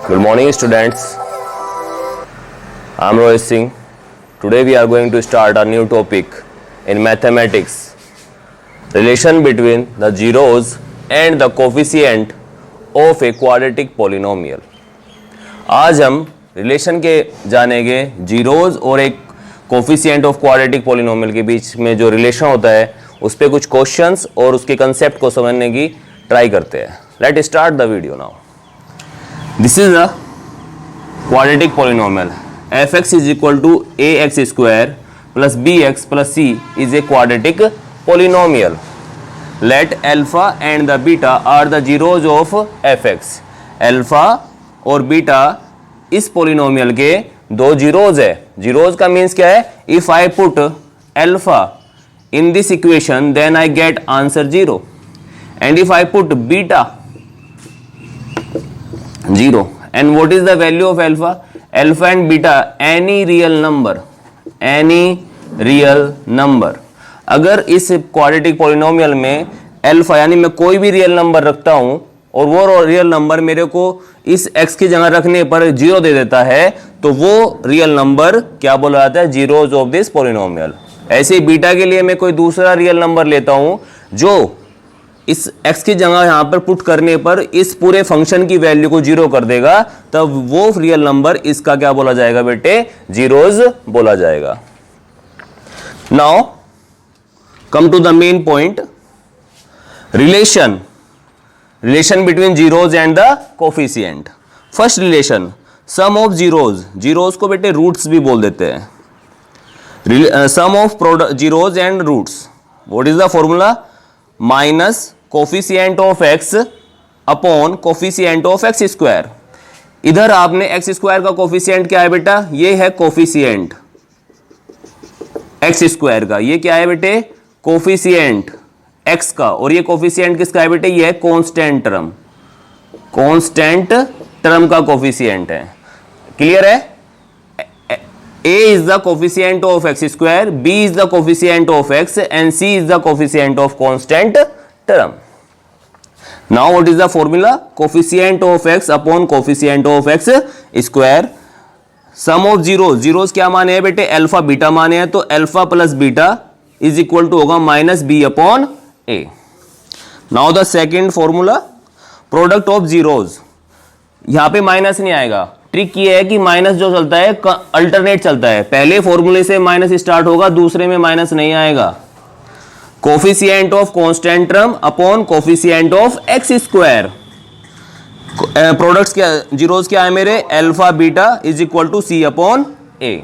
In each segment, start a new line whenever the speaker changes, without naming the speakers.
Good morning, students. I'm Rohit Singh. Today we are going to start a new topic in mathematics. Relation between the zeros and the coefficient of a quadratic polynomial. आज हम relation के जानेंगे zeros और एक coefficient of quadratic polynomial के बीच में जो relation होता है उस पर कुछ क्वेश्चंस और उसके कंसेप्ट को समझने की ट्राई करते हैं. Let start the video now. This is a quadratic polynomial. fx is equal to ax square plus bx plus c is a quadratic polynomial. Let alpha and the beta are the zeros of fx. Alpha और beta इस polynomial के दो zeros है. Zeros का means क्या है? If I put alpha in this equation then I get answer 0 and if I put beta 0. and what is the value of alpha? Alpha and beta any real number. अगर इस quadratic polynomial में alpha यानी मैं कोई भी real number रखता हूं और वो रियल नंबर मेरे को इस x की जगह रखने पर 0 दे देता है तो वो रियल नंबर क्या बोला जाता है? Zeros of this polynomial. ऐसे ही बीटा के लिए मैं कोई दूसरा रियल नंबर लेता हूं जो इस x की जगह यहां पर पुट करने पर इस पूरे फंक्शन की वैल्यू को 0 कर देगा, तब वो रियल नंबर इसका क्या बोला जाएगा बेटे? जीरोज बोला जाएगा. Now come to the main point. Relation between zeros and the coefficient. First relation sum of zeros. Zeros को बेटे रूट्स भी बोल देते हैं. Sum of zeros and roots. What is the formula? Minus coefficient of x upon coefficient of x square. इधर आपने x square का coefficient क्या है बेटा? ये है कोफिशिएंट x स्क्वायर का. ये क्या है बेटे? कोफिशिएंट x का. और ये कोफिशिएंट किसका है बेटे? ये है कांस्टेंट टर्म का कोफिशिएंट है. क्लियर है? a is the coefficient of x square, b is the coefficient of x and c is the coefficient of constant term. Now what is the formula? Coefficient of x upon coefficient of x square. Sum of zeros क्या माने हैं बेटे? Alpha beta माने हैं, तो alpha plus beta is equal to होगा minus B upon A. Now the second formula product of zeros. यहां पे माइनस नहीं आएगा. ट्रिक ये है कि माइनस जो चलता है अल्टरनेट चलता है. पहले फॉर्मूले से माइनस स्टार्ट होगा, दूसरे में माइनस नहीं आएगा. Coefficient of constant term upon coefficient of x square. Products क्या, जीरोज क्या है मेरे? Alpha beta is equal to C upon A.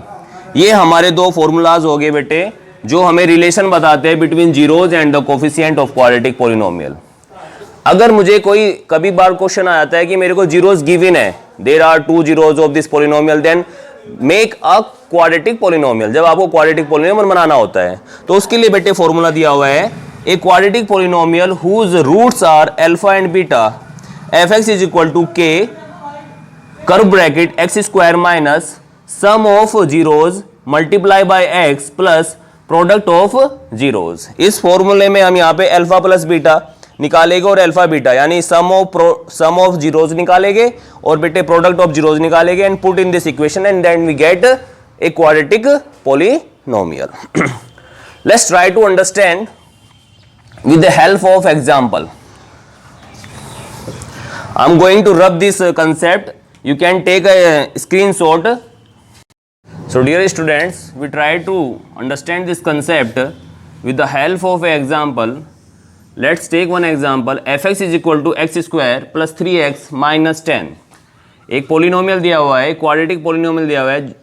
ये हमारे दो फॉर्मूलाज हो गए बेटे जो हमें रिलेशन बताते हैं between zeros and the coefficient of quadratic polynomial. अगर मुझे कोई कभी बार क्वेश्चन आ जाता है कि मेरे को जीरोज गिवन है, there are two zeros of this polynomial, then make a quadratic polynomial. जब आपको क्वाड्रेटिक पॉलिनोमियल बनाना होता है तो उसके लिए बेटे फॉर्मूला दिया हुआ है a quadratic polynomial whose roots are alpha and beta fx is equal to k curve bracket x square minus sum of zeros multiply by x plus product of zeros. इस फॉर्मूले में हम यहाँ पे अल्फा प्लस बीटा निकालेंगे और alpha beta यानी सम of zeros निकालेंगे और बेटे प्रोडक्ट ऑफ जीरोज निकालेंगे and put in this equation and then we get a quadratic polynomial. Let's try to understand with the help of example. I am going to rub this concept. You can take a screenshot. So dear students, we try to understand this concept with the help of an example. Let's take one example. fx is equal to x square plus 3x minus 10. एक polynomial दिया हुआ है, quadratic polynomial दिया हुआ है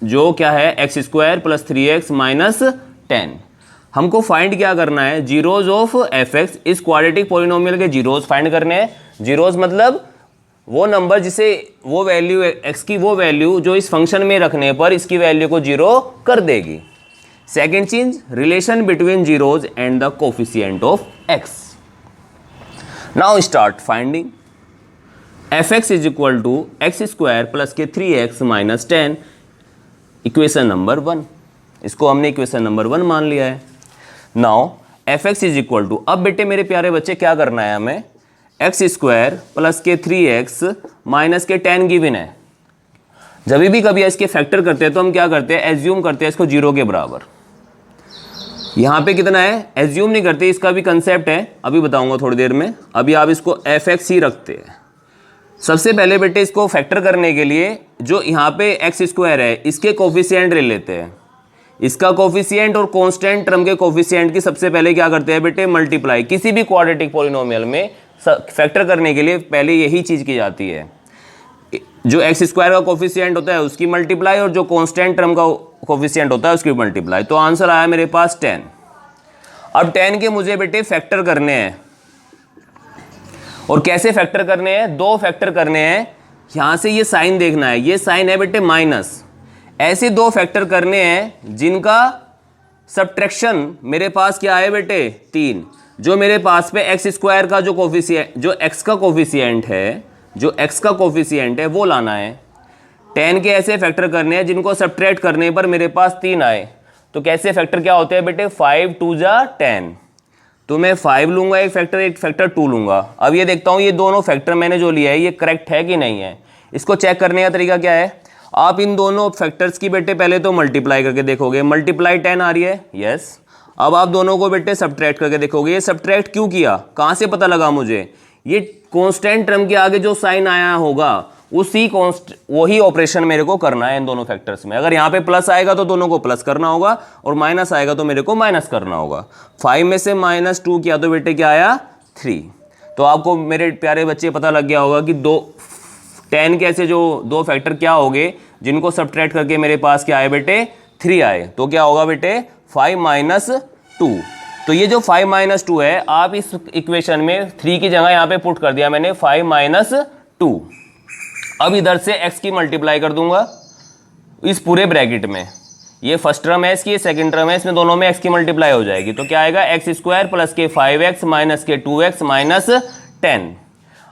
जो क्या है? x square plus 3x minus 10. हमको फाइंड क्या करना है? Zeros of fx. इस क्वाड्रेटिक पोलिनोमियल के जीरोज फाइंड करने हैं. जीरोज मतलब वो नंबर जिसे वो वैल्यू x की वो वैल्यू जो इस फंक्शन में रखने पर इसकी वैल्यू को 0 कर देगी. सेकेंड चीज relation between zeros and the coefficient of x. Now start finding. fx is equal to x square plus के 3x माइनस 10. Equation number 1. इसको हमने इक्वेशन नंबर 1 मान लिया है. Now fx is equal to, अब बेटे मेरे प्यारे बच्चे क्या करना है हमें? एक्स स्क्वायर प्लस के 3x माइनस के 10 गिवन है। जब भी कभी इसके फैक्टर करते हैं तो हम क्या करते हैं, एज्यूम करते हैं इसको 0 के बराबर। यहाँ पे कितना है, एज्यूम नहीं करते, इसका भी कंसेप्ट है, अभी बताऊंगा थोड़ी देर में। अभी आप इसको fx ही रखते हैं। सबसे पहले बेटे इसको फैक्टर करने के लिए जो यहाँ पे एक्स स्क्वायर है इसके कोफिशिएंट ले लेते हैं। इसका कोफिशिएंट और कांस्टेंट टर्म के कोफिशिएंट की सबसे पहले क्या करते हैं बेटे, मल्टीप्लाई। किसी भी क्वाड्रेटिक पॉलिनोमियल में फैक्टर करने के लिए पहले यही चीज़ की जाती है, जो एक्स स्क्वायर का कोफिशिएंट होता है उसकी मल्टीप्लाई और जो कांस्टेंट टर्म का कोफिशिएंट होता है उसकी मल्टीप्लाई। तो आंसर आया मेरे पास 10। अब 10 के मुझे बेटे फैक्टर करने हैं, और कैसे फैक्टर करने हैं, दो फैक्टर करने हैं। यहां से ये साइन देखना है, ये साइन है बेटे माइनस। ऐसे दो फैक्टर करने हैं जिनका सब्ट्रैक्शन मेरे पास क्या है बेटे, 3। जो मेरे पास पे एक्स स्क्वायर का जो कोफिशिएंट, जो एक्स का कोफिशिएंट है, जो एक्स का कोफिशिएंट है वो लाना है। 10 के ऐसे फैक्टर करने हैं जिनको सब्ट्रैक्ट करने पर मेरे पास 3 आए। तो कैसे फैक्टर क्या होते हैं बेटे, 5 2 जा 10। तो मैं 5 लूंगा एक फैक्टर 2 लूंगा। अब ये देखता हूँ ये दोनों फैक्टर मैंने जो लिया है ये करेक्ट है कि नहीं है। इसको चेक करने का तरीका क्या है, आप इन दोनों फैक्टर्स की बेटे पहले तो मल्टीप्लाई करके देखोगे। मल्टीप्लाई 10 आ रही है, यस। अब आप दोनों को बेटे सब्ट्रैक्ट करके देखोगे। ये सब्ट्रैक्ट क्यों किया, कहाँ से पता लगा मुझे, ये कांस्टेंट टर्म के आगे जो साइन आया होगा वही ऑपरेशन मेरे को करना है इन दोनों फैक्टर्स में। अगर यहाँ पे प्लस आएगा तो दोनों को प्लस करना होगा, और माइनस आएगा तो मेरे को माइनस करना होगा। 5 में से -2 किया तो बेटे क्या आया, 3। तो आपको मेरे प्यारे बच्चे पता लग गया होगा कि 10 के ऐसे जो दो फैक्टर क्या होंगे जिनको सब्ट्रैक्ट करके मेरे पास क्या आए बेटे, 3 आए। तो क्या होगा बेटे, 5 - 2। तो ये जो 5 - 2 है, आप इस इक्वेशन में 3 की जगह यहाँ पे पुट कर दिया मैंने 5 - 2। अब इधर से x की मल्टीप्लाई कर दूंगा इस पूरे ब्रैकेट में। ये फर्स्ट टर्म है इसकी, ये सेकंड टर्म है, इसमें दोनों में x की मल्टीप्लाई हो जाएगी। तो क्या आएगा, एक्स स्क्वायर प्लस के 5x माइनस के 2x माइनस 10।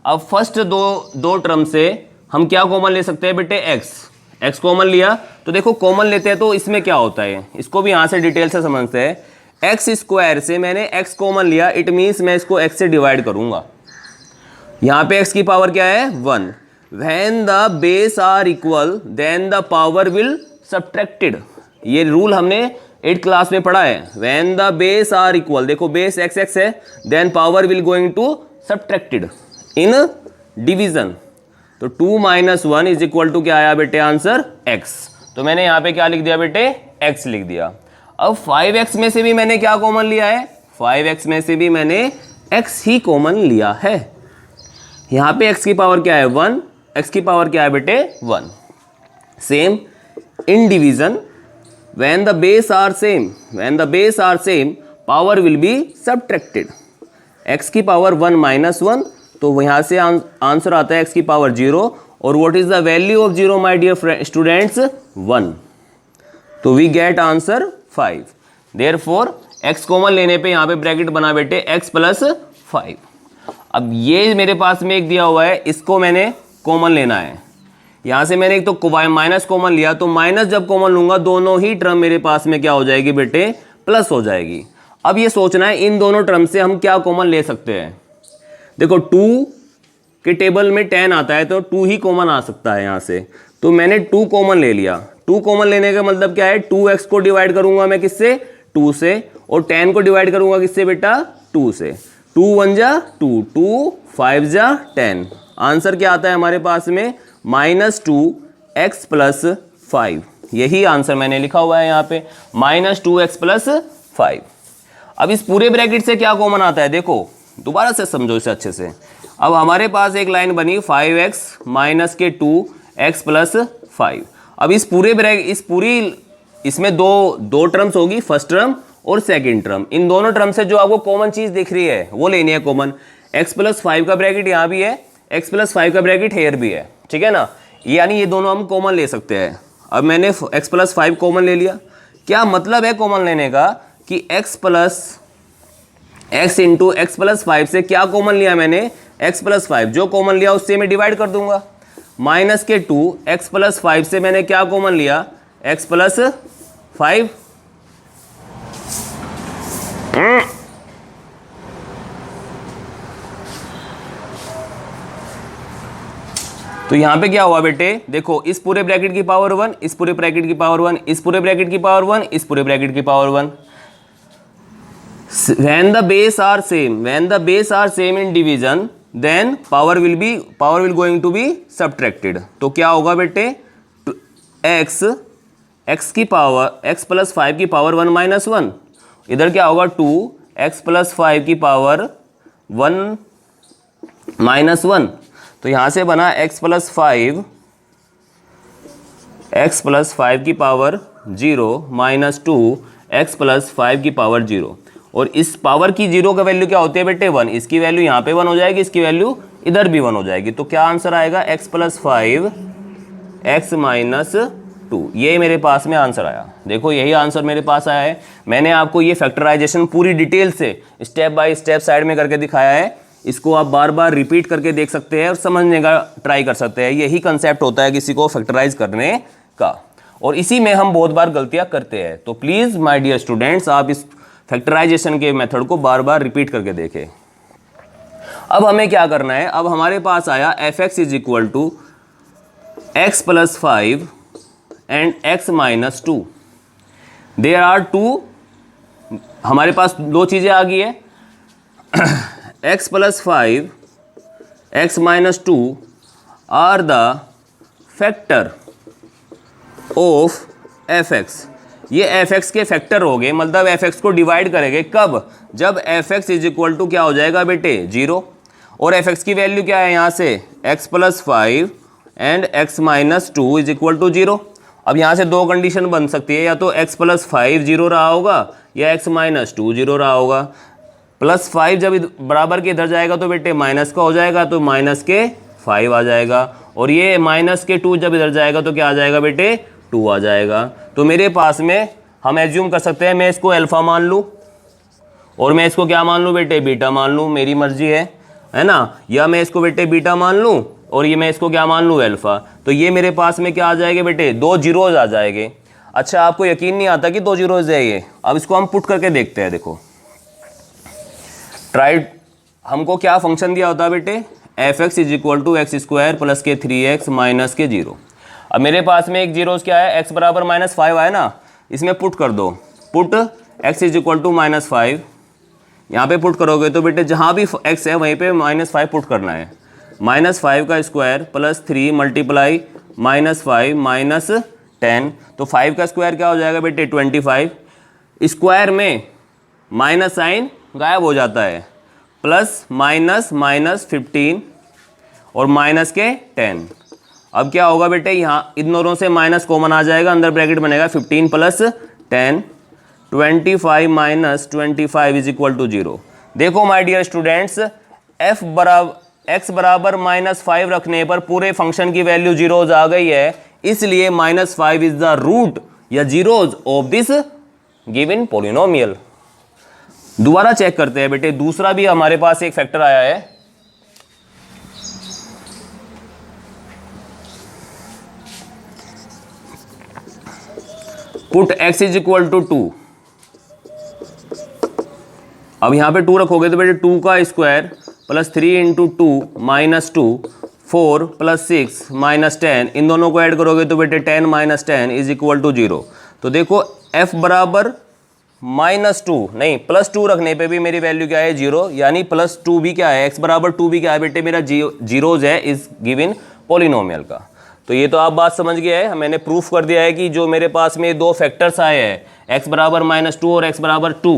अब फर्स्ट दो टर्म से हम क्या कॉमन ले सकते हैं बेटे, x कॉमन लिया। तो देखो कॉमन लेते हैं तो इसमें क्या होता है, इसको भी यहाँ से डिटेल से समझते हैं। एक्स स्क्वायर से मैंने x कॉमन लिया, इट मीन्स मैं इसको x से डिवाइड करूंगा। यहाँ पे x की पावर क्या है, 1। When the base are equal, then the power will subtracted। ये रूल हमने 8th क्लास में पढ़ा है। When the base are equal, देखो बेस x है, then power will going to subtracted in division। तो 2 - 1 इज इक्वल टू क्या आया बेटे, आंसर x। तो मैंने यहाँ पे क्या लिख दिया बेटे, x लिख दिया। अब 5x में से भी मैंने क्या कॉमन लिया है, 5x में से भी मैंने x ही कॉमन लिया है। यहाँ पे x की पावर क्या है, 1, x की पावर क्या है बेटे, 1। Same in division, when the base are same power will be subtracted. x की पावर 1 - 1, तो यहाँ से आंसर आता है x की पावर 0। और what is the value of 0 my dear students, 1। तो we get answer 5। Therefore x common लेने पे यहाँ पे ब्रैकेट बना बेटे x + 5। अब ये मेरे पास में एक दिया हुआ है, इसको मैंने कॉमन लेना है। यहाँ से मैंने एक तो माइनस कॉमन लिया, तो माइनस जब कॉमन लूंगा दोनों ही टर्म मेरे पास में क्या हो जाएगी बेटे, प्लस हो जाएगी। अब ये सोचना है इन दोनों टर्म से हम क्या कॉमन ले सकते हैं। देखो 2 के टेबल में 10 आता है तो 2 ही कॉमन आ सकता है यहाँ से। तो मैंने 2 कॉमन ले लिया। 2 कॉमन लेने का मतलब क्या है, 2x को डिवाइड करूंगा मैं किससे, 2 से, और 10 को डिवाइड करूंगा किससे बेटा, 2 से। 2 1 जा 2, 2 5 जा 10। आंसर क्या आता है हमारे पास में, -2x + 5। यही आंसर मैंने लिखा हुआ है यहाँ पे, -2x + 5। अब इस पूरे ब्रैकेट से क्या कॉमन आता है, देखो दोबारा से समझो इसे अच्छे से। अब हमारे पास एक लाइन बनी 5x माइनस के 2x + 5। अब इसमें दो टर्म्स होगी, फर्स्ट टर्म और सेकंड टर्म। इन दोनों टर्म से जो आपको कॉमन चीज दिख रही है वो लेनी है कॉमन। x + 5 का ब्रैकेट यहाँ भी है, x + 5 का ब्रैकेट हेयर भी है, ठीक है ना। यानी ये दोनों हम कॉमन ले सकते हैं। अब मैंने x + 5 कॉमन ले लिया। क्या मतलब है कॉमन लेने का कि x × x + 5 से क्या कॉमन लिया मैंने, x + 5। जो कॉमन लिया उससे मैं डिवाइड कर दूंगा। माइनस के 2x + 5 से मैंने क्या कॉमन लिया, x + 5। तो यहाँ पे क्या हुआ बेटे, देखो इस पूरे ब्रैकेट की पावर 1, इस पूरे ब्रैकेट की पावर 1, इस पूरे ब्रैकेट की पावर 1, इस पूरे ब्रैकेट की power 1. When the base are same in division, then power will going to be subtracted. तो क्या होगा बेटे, x की पावर x प्लस 5 की पावर 1 माइनस 1, इधर क्या होगा 2x प्लस 5 की पावर 1 माइनस 1. तो यहाँ से बना x प्लस 5 की पावर 0 माइनस 2 x प्लस 5 की पावर 0. और इस पावर की 0 का वैल्यू क्या होती है बेटे 1. इसकी वैल्यू यहाँ पे 1 हो जाएगी, इसकी वैल्यू इधर भी 1 हो जाएगी. तो क्या आंसर आएगा, x प्लस 5 x माइनस 2. ये मेरे पास में आंसर आया. देखो यही आंसर मेरे पास आया है. मैंने आपको ये फैक्टराइजेशन पूरी डिटेल से स्टेप बाय स्टेप साइड में करके दिखाया है. इसको आप बार बार रिपीट करके देख सकते हैं और समझने का ट्राई कर सकते हैं. यही कंसेप्ट होता है किसी को फैक्टराइज करने का, और इसी में हम बहुत बार गलतियां करते हैं. तो प्लीज़ माय डियर स्टूडेंट्स, आप इस फैक्टराइजेशन के मेथड को बार बार रिपीट करके देखें. अब हमें क्या करना है, अब हमारे पास आया f(x) is equal to x plus 5 and x minus 2. There are two, हमारे पास दो चीज़ें आ गई है. x plus 5 x minus 2 are the factor of fx. ये fx के फैक्टर हो गए, मतलब fx को डिवाइड करेंगे कब, जब fx इज इक्वल टू क्या हो जाएगा बेटे 0. और fx की वैल्यू क्या है यहाँ से, x plus 5 and x minus 2 is equal to 0. अब यहाँ से दो कंडीशन बन सकती है, या तो x प्लस 5 0 रहा होगा या x माइनस 2 0 रहा होगा. प्लस 5 जब बराबर के इधर जाएगा तो बेटे माइनस का हो जाएगा, तो माइनस के 5 आ जाएगा. और ये माइनस के 2 जब इधर जाएगा तो क्या आ जाएगा बेटे 2 आ जाएगा. तो मेरे पास में हम एज्यूम कर सकते हैं, मैं इसको अल्फ़ा मान लूँ और मैं इसको क्या मान लूँ बेटे बीटा मान लूँ, मेरी मर्जी है ना. या मैं इसको बेटे बीटा मान लूँ और ये मैं इसको क्या मान लूँ अल्फ़ा. तो ये मेरे पास में क्या आ जाएगा बेटे, 2 जीरोज आ जाएंगे. अच्छा, आपको यकीन नहीं आता कि 2 जीरोज है ये. अब इसको हम पुट करके देखते हैं. देखो ट्राई, हमको क्या फंक्शन दिया होता है बेटे, f(x) is equal to x square plus के 3x माइनस के 0. अब मेरे पास में एक जीरोस क्या है, x बराबर माइनस 5 है ना, इसमें पुट कर दो. Put x is equal to minus 5, यहाँ पे पुट करोगे तो बेटे जहाँ भी x है वहीं पे माइनस 5 पुट करना है. माइनस 5 का square plus 3 multiply minus 5 minus 10. तो 5 का स्क्वायर क्या हो जाएगा बेटे 25. स्क्वायर में माइनस साइन गायब हो जाता है, प्लस माइनस माइनस 15 और माइनस के 10. अब क्या होगा बेटे, यहाँ इन दोनों से माइनस कॉमन आ जाएगा, अंदर ब्रैकेट बनेगा 15 plus 10, 25 minus 25 is equal to 0. देखो माय डियर स्टूडेंट्स, x बराबर माइनस 5 रखने पर पूरे फंक्शन की वैल्यू जीरोज आ गई है, इसलिए माइनस 5 इज द रूट या zeros of this given polynomial. दोबारा चेक करते हैं बेटे, दूसरा भी हमारे पास एक फैक्टर आया है. Put x is equal to 2. अब यहां पे 2 रखोगे तो बेटे 2 का square plus 3 into 2 minus 2, 4 plus 6 minus 10, इन दोनों को ऐड करोगे तो बेटे 10 माइनस 10 इज इक्वल टू 0. तो देखो f बराबर माइनस 2 नहीं प्लस 2 रखने पे भी मेरी वैल्यू क्या है 0, यानी प्लस 2 भी क्या है, x बराबर 2 भी क्या है बेटे मेरा जीरोज है इस गिवन पॉलिनोमियल का. तो ये तो आप बात समझ गए हैं, मैंने प्रूफ कर दिया है कि जो मेरे पास में दो फैक्टर्स आए हैं x बराबर माइनस 2 और x बराबर 2,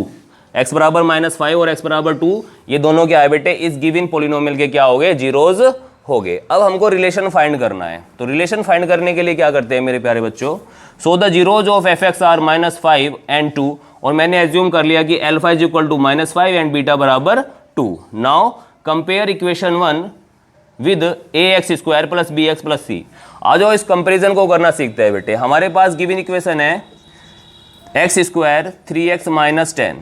x बराबर माइनस 5 और x बराबर 2, ये दोनों क्या है बेटे इस गिवन पॉलिनोमियल के क्या हो गए, जीरोज हो गए. अब हमको रिलेशन फाइंड करना है. तो रिलेशन फाइंड करने के लिए क्या करते हैं मेरे प्यारे बच्चों, so the zeros of f(x) are minus 5 and 2, और मैंने एज्यूम कर लिया कि alpha is equal to minus 5 and beta बराबर 2. Now compare equation 1 with ax square plus bx plus c. आ जाओ इस कंपेरिजन को करना सीखते हैं बेटे. हमारे पास गिवन इक्वेशन है x स्क्वायर 3x माइनस 10.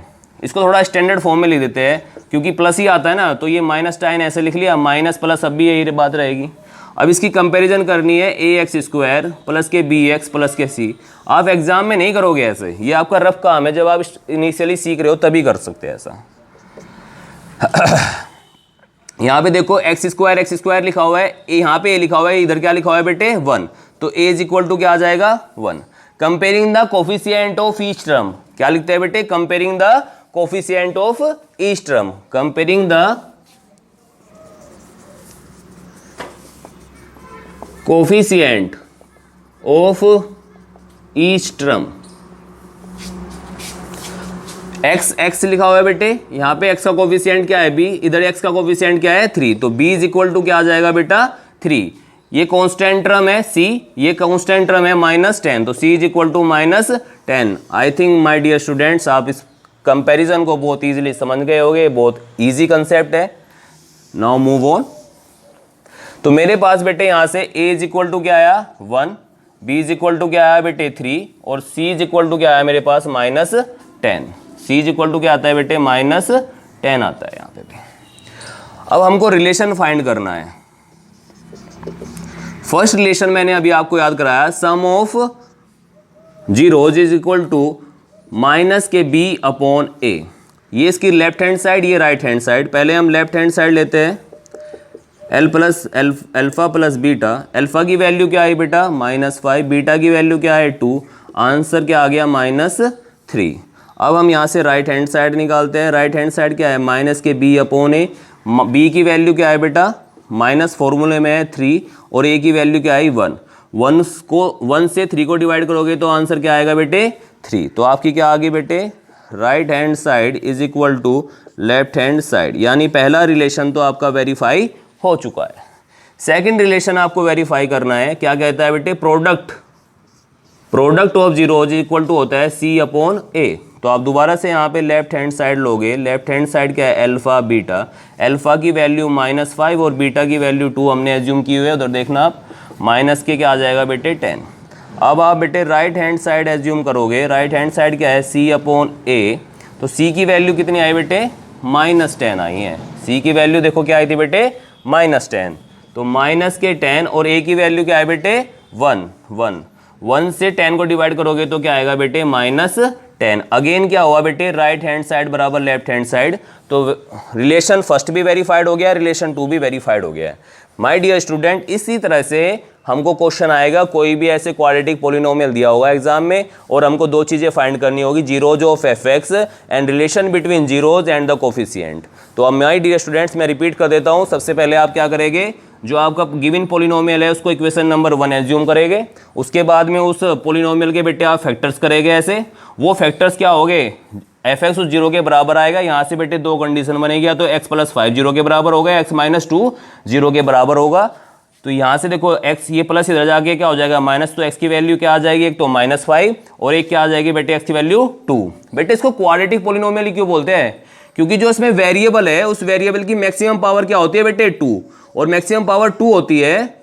इसको थोड़ा स्टैंडर्ड फॉर्म में लिख देते हैं क्योंकि प्लस ही आता है ना, तो ये माइनस 10 ऐसे लिख लिया, माइनस प्लस अब भी यही बात रहेगी. अब इसकी कंपैरिजन करनी है ax स्क्वायर प्लस के bx प्लस के c. आप एग्जाम में नहीं करोगे ऐसे, ये आपका रफ काम है, जब आप इनिशियली सीख रहे हो तभी कर सकते हैं ऐसा. यहाँ पे देखो एक्स स्क्वायर लिखा हुआ है, यहाँ पे ए लिखा हुआ है, इधर क्या लिखा हुआ है बेटे 1, तो ए इज इक्वल टू क्या आ जाएगा 1। Comparing the coefficient of each term, क्या लिखते हैं बेटे, comparing the coefficient of each term, comparing the coefficient of each term. x लिखा हुआ है बेटे, यहाँ पे x का कोफिशिएंट क्या है b, इधर x का कोफिशिएंट क्या है 3, तो b इज इक्वल टू क्या आ जाएगा बेटा 3। ये कांस्टेंट टर्म है c, ये कांस्टेंट टर्म है -10, तो c is equal to -10। I think my dear students आप इस कंपैरिजन को बहुत इजीली समझ गए होंगे, बहुत इजी कंसेप्ट है। Now move on. तो मेरे पास बेटे यहाँ से a इज इक्वल टू क्या आया 1, b इज इक्वल टू क्या आया बेटे 3 और c इज इक्वल टू क्या आया मेरे पास -10। c इज इक्वल टू क्या आता है बेटे -10 आता है यहाँ पे भी। अब हमको रिलेशन फाइंड करना है। फर्स्ट रिलेशन मैंने अभी आपको याद कराया, sum of zeros is equal to minus के b अपॉन a। ये इसकी लेफ्ट हैंड साइड, ये राइट हैंड साइड। पहले हम लेफ्ट हैंड साइड लेते हैं, अल्फा प्लस बीटा। अल्फा की वैल्यू क्या आई बेटा -5, बीटा की वैल्यू क्या है 2, आंसर क्या आ गया -3। अब हम यहाँ से राइट हैंड साइड निकालते हैं। राइट हैंड साइड क्या है माइनस के b अपॉन ए। b की वैल्यू क्या है बेटा माइनस फॉर्मूले में है 3 और a की वैल्यू क्या है 1। 1 से 3 को डिवाइड करोगे तो आंसर क्या आएगा बेटे 3। तो आपकी क्या आ गई बेटे right hand side is equal to left hand side, यानी पहला रिलेशन तो आपका वेरीफाई हो चुका है। सेकंड रिलेशन आपको वेरीफाई करना है, क्या कहता है बेटे product of zeros equal to होता है c अपॉन a। तो आप दोबारा से यहाँ पे लेफ्ट हैंड साइड लोगे। लेफ्ट हैंड साइड क्या है अल्फा बीटा। अल्फा की वैल्यू -5 और बीटा की वैल्यू 2 हमने एज्यूम की हुई है, उधर देखना आप माइनस के क्या आ जाएगा बेटे 10। अब आप बेटे राइट हैंड साइड एज्यूम करोगे। राइट हैंड साइड क्या है c अपॉन a। तो c की वैल्यू कितनी आई बेटे -10 आई है। c की वैल्यू देखो क्या आई थी बेटे -10, तो माइनस के 10 और a की वैल्यू क्या है बेटे 1 से 10 को डिवाइड करोगे तो क्या आएगा बेटे -10। अगेन क्या हुआ बेटे राइट हैंड साइड बराबर लेफ्ट हैंड साइड, तो रिलेशन फर्स्ट भी वेरीफाइड हो गया, रिलेशन 2 भी वेरीफाइड हो गया है। माय डियर स्टूडेंट, इसी तरह से हमको क्वेश्चन आएगा, कोई भी ऐसे क्वाड्रेटिक पॉलिनोमियल दिया होगा एग्जाम में और हमको दो चीजें फाइंड करनी होगी, zeros of F and relation between zeros and the coefficient. तो अब माय डियर स्टूडेंट्स मैं रिपीट कर देता हूं। सबसे पहले आप क्या करेंगे, जो आपका गिवन पॉलिनोमियल है उसको इक्वेशन नंबर 1 एज्यूम करेंगे। उसके बाद में उस पॉलिनोमियल के बेटे आप फैक्टर्स करेंगे ऐसे। वो फैक्टर्स क्या होंगे, एफ एक्स उस 0 के बराबर आएगा। यहाँ से बेटे दो कंडीशन बनेगी, या तो x + 5 0 के बराबर होगा, x - 2 0 के बराबर होगा। तो यहाँ से देखो x ये प्लस इधर जाके क्या हो जाएगा माइनस, तो x की वैल्यू क्या आ जाएगी, एक तो -5 और एक क्या आ जाएगी बेटे x की वैल्यू 2। बेटे इसको क्वाड्रेटिक पॉलिनोमियल क्यों बोलते हैं, क्योंकि जो इसमें वेरिएबल है उस वेरिएबल की मैक्सिमम पावर क्या होती है बेटे 2, और मैक्सिमम पावर 2 होती है।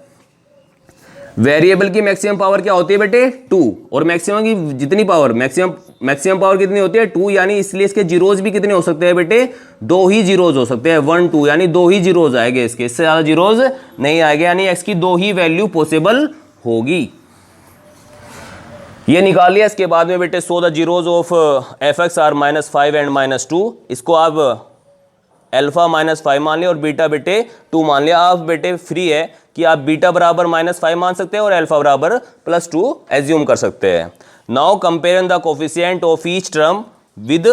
वेरिएबल की मैक्सिमम पावर क्या होती है बेटे 2, और मैक्सिमम की जितनी पावर मैक्सिमम पावर कितनी होती है 2, यानी इसलिए इसके जीरोज भी कितने हो सकते हैं बेटे 2 ही जीरोज हो सकते हैं, 1 2, यानी 2 ही जीरोज आएंगे इसके, इससे ज्यादा जीरोज नहीं आएंगे, यानी x की 2 ही वैल्यू पॉसिबल होगी। ये निकाल लिया। इसके बाद में बेटे so the zeros of F X are -5 and -2। इसको आप अल्फा -5 मान लिया और बीटा बेटे 2 मान लिया। आप बेटे फ्री है कि आप बीटा बराबर -5 मान सकते हैं और अल्फा बराबर +2 एज्यूम कर सकते हैं। Now compare the coefficient of each term with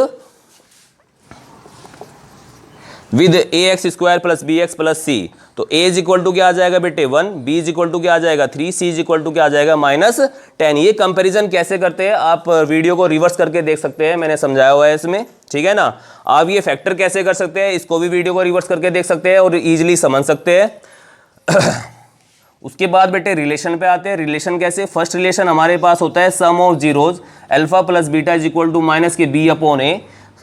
ax² + bx + c। तो a इज इक्वल टू क्या आ जाएगा बेटे 1, b इज इक्वल टू क्या आ जाएगा 3, c इज इक्वल टू क्या आ जाएगा -10। ये कंपैरिजन कैसे करते हैं आप वीडियो को रिवर्स करके देख सकते हैं, मैंने समझाया हुआ है इसमें, ठीक है ना। आप ये फैक्टर कैसे कर सकते हैं, इसको भी वीडियो को रिवर्स करके देख सकते हैं और इजीली समझ सकते हैं। उसके बाद बेटे रिलेशन पे आते हैं। रिलेशन कैसे, फर्स्ट रिलेशन हमारे पास होता है sum of zeros alpha + beta is equal to minus के b अपॉन a।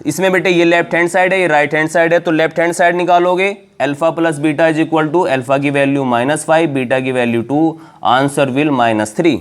इसमें बेटे ये लेफ्ट हैंड साइड है, ये राइट हैंड साइड है, तो लेफ्ट हैंड साइड निकालोगे। Alpha + beta is equal to alpha की वैल्यू -5, बीटा की value 2, answer will -3।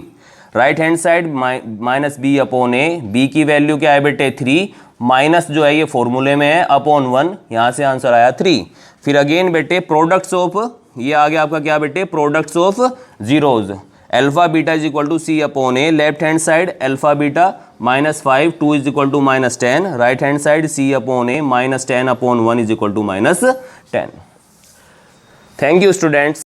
Right hand side -b upon a, b की वैल्यू क्या है बेटे 3, माइनस जो है ये फॉर्मूले में है अपॉन 1, यहाँ से आंसर आया 3। फिर अगेन बेटे प्रोडक्ट्स ऑफ, ये आ गया आपका क्या बेटे products of zeros alpha beta is equal to c upon a। Left hand side alpha beta -5, 2 is equal to -10। Right hand side c upon a -10 upon 1 is equal to -10। Thank you students.